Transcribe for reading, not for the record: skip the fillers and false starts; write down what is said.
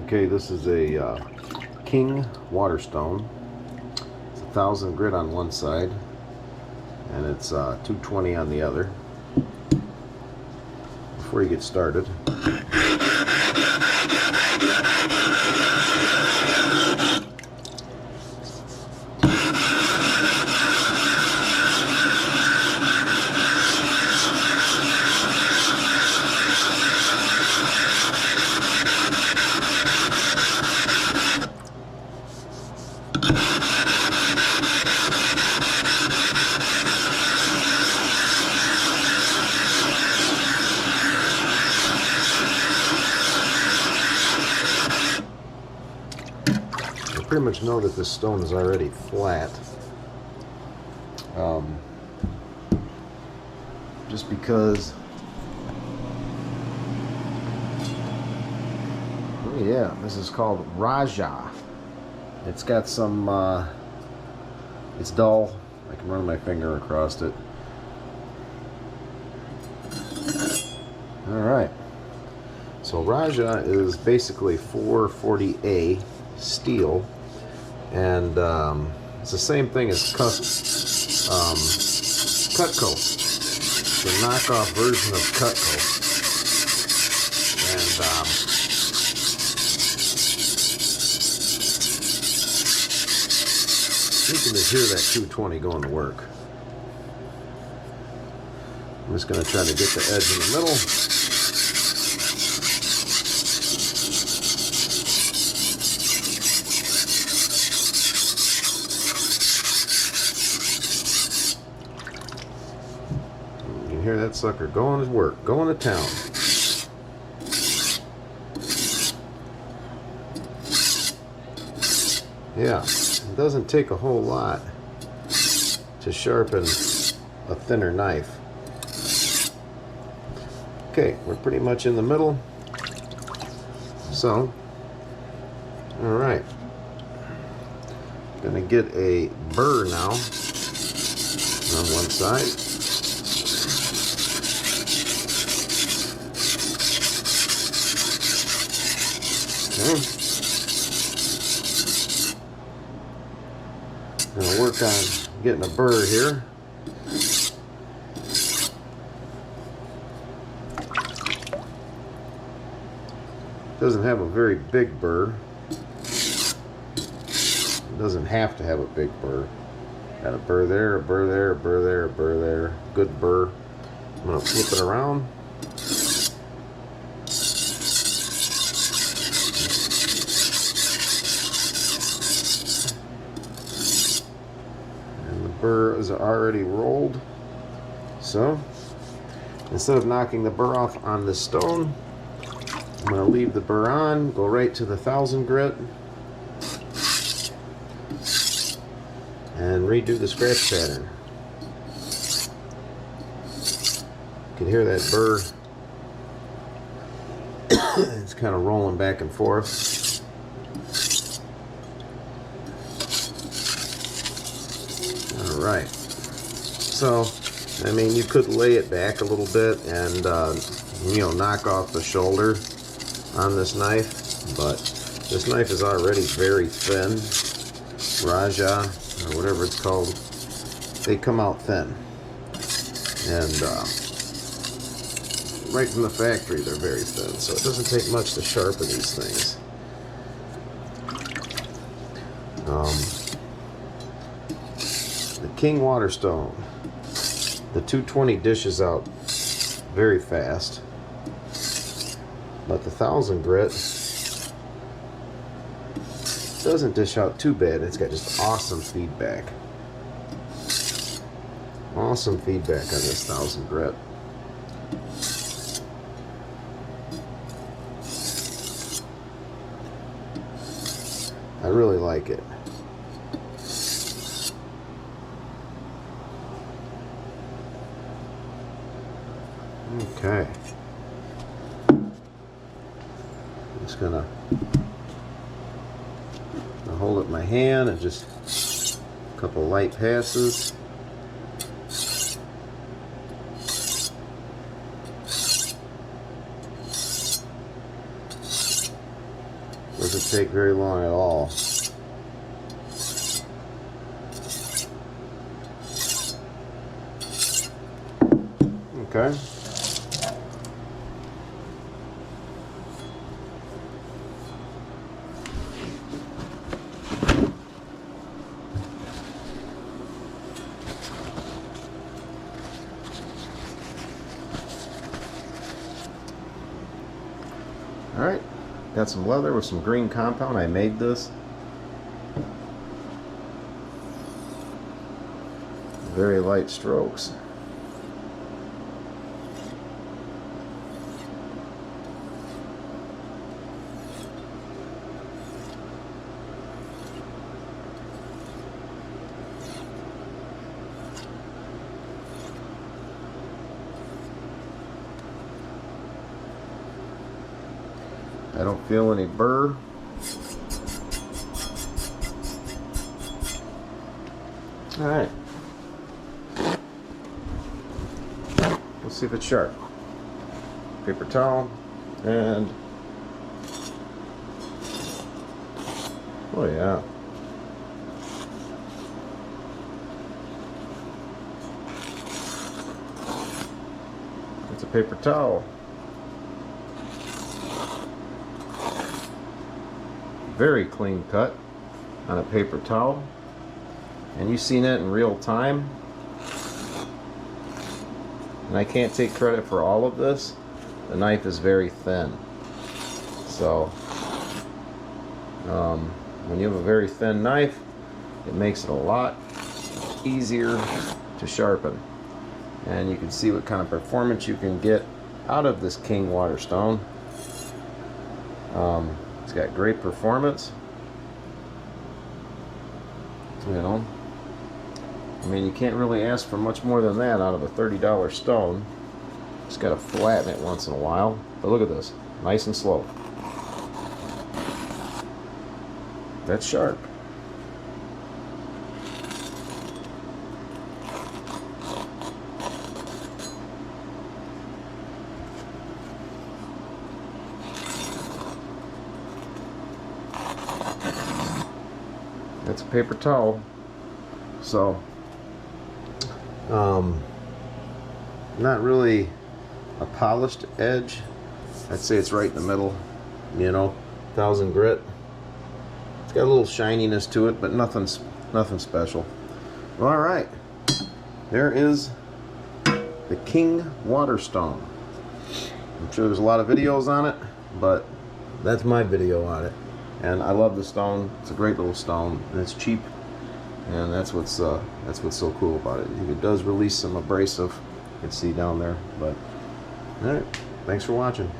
Okay, this is a King Waterstone. It's 1,000 grit on one side, and it's 220 on the other. Before you get started, pretty much know that this stone is already flat, just because, oh yeah, this is called Rada. It's got some, it's dull. I can run my finger across it. Alright, so Rada is basically 440A steel. And it's the same thing as Cutco. It's a knockoff version of Cutco. And you can just hear that 220 going to work. I'm just going to try to get the edge in the middle. Hear that sucker going to work, going to town. Yeah, it doesn't take a whole lot to sharpen a thinner knife. Okay, we're pretty much in the middle. So, alright. Gonna get a burr now on one side. Okay. Gonna work on getting a burr here. Doesn't have a very big burr. It doesn't have to have a big burr. Got a burr there, a burr there, a burr there, a burr there. Good burr. I'm gonna flip it around. Burr is already rolled, so instead of knocking the burr off on the stone, I'm going to leave the burr on, go right to the 1,000 grit, and redo the scratch pattern. You can hear that burr. It's kind of rolling back and forth. Right, so I mean, you could lay it back a little bit and you know, knock off the shoulder on this knife, but this knife is already very thin. Rada, or whatever it's called, they come out thin, and right from the factory they're very thin, so it doesn't take much to sharpen these things. The King Waterstone, the 220 dishes out very fast, but the 1,000 grit doesn't dish out too bad. It's got just awesome feedback. Awesome feedback on this 1,000 grit. I really like it. Okay. Just gonna hold it in my hand and just a couple light passes. Doesn't take very long at all. Okay. Alright, got some leather with some green compound. I made this. Very light strokes. I don't feel any burr. Alright. Let's see if it's sharp. Paper towel and oh yeah. It's a paper towel. Very clean cut on a paper towel, and you've seen it in real time. And I can't take credit for all of this. The knife is very thin, so when you have a very thin knife, it makes it a lot easier to sharpen. And you can see what kind of performance you can get out of this King Waterstone. It's got great performance. You know, I mean, you can't really ask for much more than that out of a $30 stone. Just got to flatten it once in a while. But look at this, nice and slow. That's sharp. That's a paper towel. So not really a polished edge. I'd say it's right in the middle, you know, 1000 grit. It's got a little shininess to it, but nothing special. All right, there is the King Waterstone. I'm sure there's a lot of videos on it, but that's my video on it. And I love the stone. It's a great little stone, and it's cheap, and that's what's so cool about it. It does release some abrasive, you can see down there. But all right, thanks for watching.